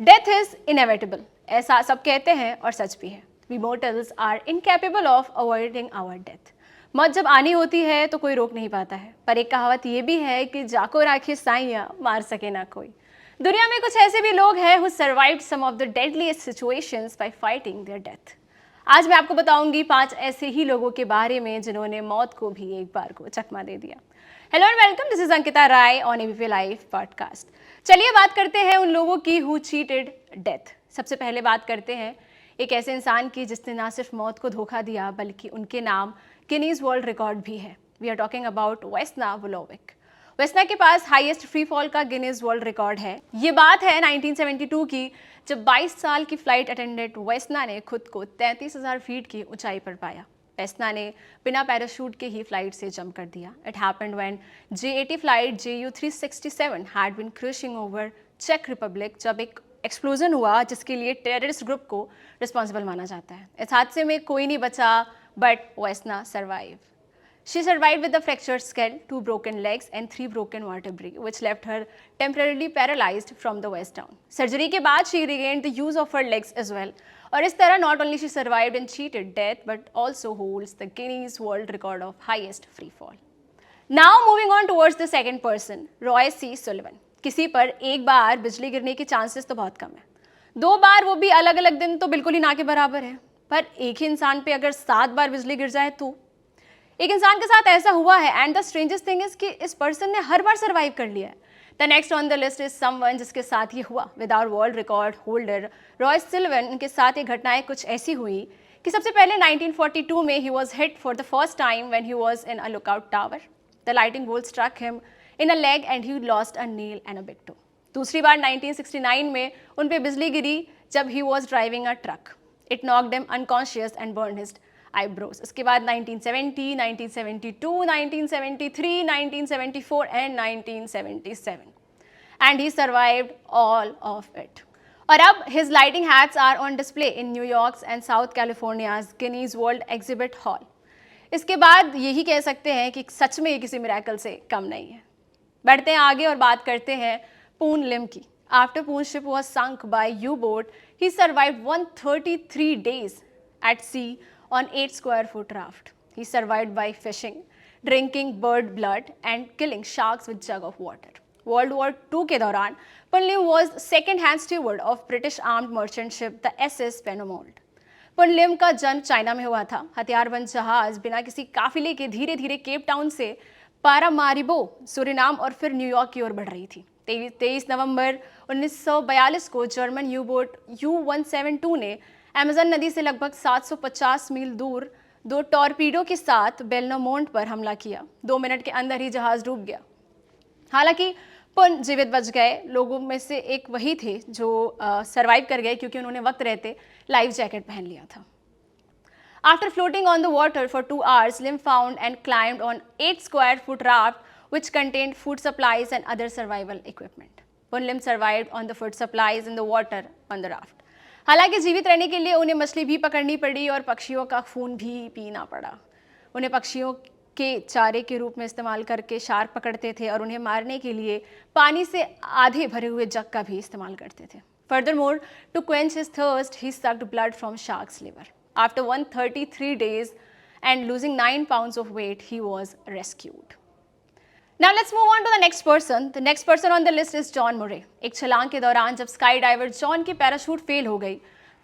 Death is inevitable, ऐसा सब कहते हैं और सच भी है। We mortals are incapable of avoiding our death. मौत जब आनी होती है तो कोई रोक नहीं पाता है, पर एक कहावत ये भी है कि जाको राखी साइयां मार सके ना कोई। दुनिया में कुछ ऐसे भी लोग हैं who survived some of the deadliest situations by fighting their death. आज मैं आपको बताऊंगी 5 ऐसे ही लोगों के बारे में जिन्होंने मौत को भी एक बार को चकमा दे दिया। Hello and welcome, this is Ankita Rai on ABP live podcast. चलिए बात करते हैं उन लोगों की हु चीटेड डेथ। सबसे पहले बात करते हैं एक ऐसे इंसान की जिसने ना सिर्फ मौत को धोखा दिया बल्कि उनके नाम गिनीज वर्ल्ड रिकॉर्ड भी है। We are talking about Vesna Vulovic. Vesna के पास हाईएस्ट फ्री फॉल का गिनीज वर्ल्ड रिकॉर्ड है। ये बात है 1972 की, जब 22 साल की फ्लाइट अटेंडेंट वेस्ना ने खुद को 33,000 फीट की ऊंचाई पर पाया। वेस्ना ने बिना पैराशूट के ही फ्लाइट से जंप कर दिया। It happened when J-80 flight JU-367 had been crashing over चेक रिपब्लिक, जब एक एक्सप्लोजन हुआ जिसके लिए टेररिस्ट ग्रुप को रिस्पॉन्सिबल माना जाता है। इस हादसे में कोई नहीं बचा, but Vesna survive. She survived with a fractured skull, 2 broken legs and 3 broken vertebrae, which left her temporarily paralyzed from the waist down. Surgery के बाद she regained the use of her legs as well. और इस तरह not only she survived and cheated death, but also holds the Guinness World Record of highest free fall. Now moving on towards the second person, Roy C. Sullivan. किसी पर एक बार बिजली गिरने के chances तो बहुत कम है, 2 बार वो भी अलग अलग दिन तो बिल्कुल ही ना के बराबर है, पर एक ही इंसान पे अगर 7 बार बिजली गिर जाए तो एक इंसान के साथ ऐसा हुआ है। And the strangest thing is कि इस पर्सन ने हर बार सर्वाइव कर लिया है। The next on the list is someone जिसके साथ ये हुआ with our world record holder Roy Sullivan. उनके साथ ये घटनाएं कुछ ऐसी हुई कि सबसे पहले 1942 में he was hit for the first time when he was in a lookout tower. The lightning bolt struck him in a leg and he lost a nail and a big toe. दूसरी बार 1969 में उन पे बिजली गिरी जब he was driving a truck. It knocked him unconscious and burn his eyebrows. इसके बाद 1970, 1972, 1973, 1974 and 1977 and he survived all of it. और अब his lightning hats are on display in New York and South California's Guinness world exhibit hall. इसके बाद यही कह सकते हैं कि सच में ये किसी मिरेकल से कम नहीं है। बढ़ते हैं आगे और बात करते हैं पून लिम की। आफ्टर पून ship was sunk by U-boat, he survived 133 days at sea on 8 square foot raft. He survived by fishing, drinking bird blood and killing sharks with jug of water. World War II के दौरान पुनलिम was second hand steward of British armed merchant ship the SS Penamold. पुनलिम का जन्म China में हुआ था। हथियारबंद जहाज बिना किसी काफिले के धीरे धीरे केप टाउन से पारामारिबो, सूरिनाम और फिर न्यूयॉर्क की ओर बढ़ रही थी। 23 नवंबर 1942 को जर्मन यू-बोट U-172 ने अमेज़न नदी से लगभग 750 मील दूर 2 टॉर्पीडो के साथ बेलनोमोंट पर हमला किया। 2 मिनट के अंदर ही जहाज डूब गया। हालांकि पुन जीवित बच गए। लोगों में से एक वही थे जो सरवाइव कर गए क्योंकि उन्होंने वक्त रहते लाइफ जैकेट पहन लिया था। After floating on the water for 2 hours, Lim found and climbed on 8 square foot raft which contained food supplies and other survival equipment. Pun Lim survived on the food supplies in the water on the raft. हालांकि जीवित रहने के लिए उन्हें मछली भी पकड़नी पड़ी और पक्षियों का खून भी पीना पड़ा। उन्हें पक्षियों के चारे के रूप में इस्तेमाल करके शार्क पकड़ते थे और उन्हें मारने के लिए पानी से आधे भरे हुए जग का भी इस्तेमाल करते थे। Furthermore, to quench his thirst, he sucked blood from shark's liver. After 133 days and losing 9 pounds of weight, he was rescued. Now let's move on to the next person. The next person on the list is John Murray. एक छलांग के दौरान जब sky diver John की parachute fail हो गई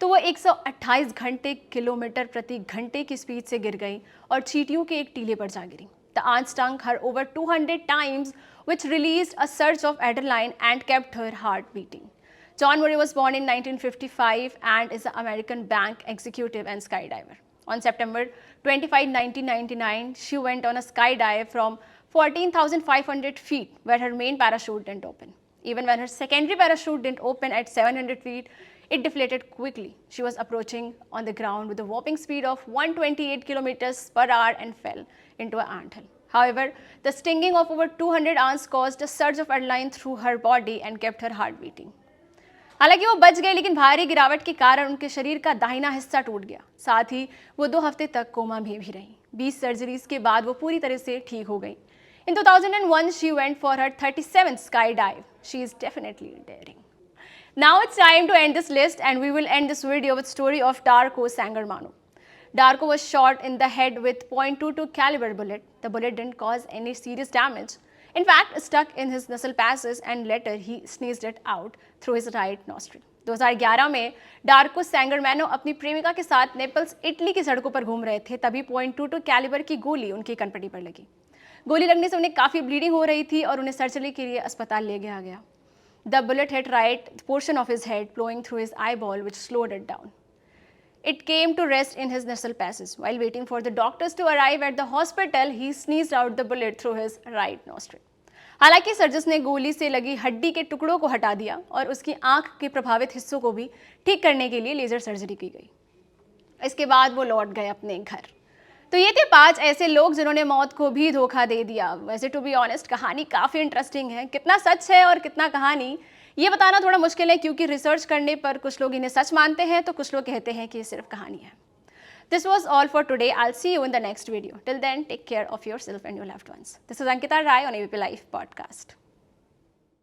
तो वो 128 घंटे किलोमीटर प्रति घंटे की स्पीड से गिर गई और चींटियों के एक टीले पर जा गिरी। The ant stung her over 200 times, which released a surge of adrenaline and kept her heart beating. John Murray was born in 1955 and is an American bank executive and skydiver. On September 25, 1999, she went on a skydive from 14,500 feet where her main parachute didn't open. Even when her secondary parachute didn't open at 700 feet, it deflated quickly. She was approaching on the ground with a whopping speed of 128 kilometers per hour and fell into an anthill. However, the stinging of over 200 ants caused a surge of adrenaline through her body and kept her heart beating. हालांकि वो बच गए, लेकिन भारी गिरावट के कारण उनके शरीर का दाहिना हिस्सा टूट गया। साथ ही वो 2 हफ्ते तक कोमा में भी रही। 20 सर्जरीज के बाद वो पूरी तरह से ठीक हो गई। In 2001, she went for her 37th skydive. She is definitely daring. Now it's time to end this list, and we will end this video with story of Darko Sangarmano. Darko was shot in the head with .22 caliber bullet. The bullet didn't cause any serious damage. In fact, it stuck in his nasal passages and later he sneezed it out through his right nostril. 2011 में डार्को सैंगरमैनो अपनी प्रेमिका के साथ Naples Italy की सड़कों पर घूम रहे थे, तभी .22 कैलिबर की गोली उनकी कनपटी पर लगी। गोली लगने से उन्हें काफ़ी ब्लीडिंग हो रही थी और उन्हें सर्जरी के लिए अस्पताल ले गया गया। The bullet hit right portion of his head, flowing through his eyeball, which slowed it down. It came to rest in his nasal passage. While waiting for the doctors to arrive at the hospital, he sneezed out the bullet through his right nostril. हालांकि surgeon ने गोली से लगी हड्डी के टुकड़ों को हटा दिया और उसकी आंख के प्रभावित हिस्सों को भी ठीक करने के लिए लेजर सर्जरी की गई। इसके बाद वो लौट गए अपने घर। तो ये थे 5 ऐसे लोग जिन्होंने मौत को भी धोखा दे दिया। वैसे टू बी ऑनेस्ट कहानी काफ़ी इंटरेस्टिंग है। कितना सच है और कितना कहानी, ये बताना थोड़ा मुश्किल है, क्योंकि रिसर्च करने पर कुछ लोग इन्हें सच मानते हैं तो कुछ लोग कहते हैं कि ये सिर्फ कहानी है। This was all for today. I'll see you in the next video. Till then, take care of yourself and your loved ones. This is Ankita Rai on ABP Life Podcast.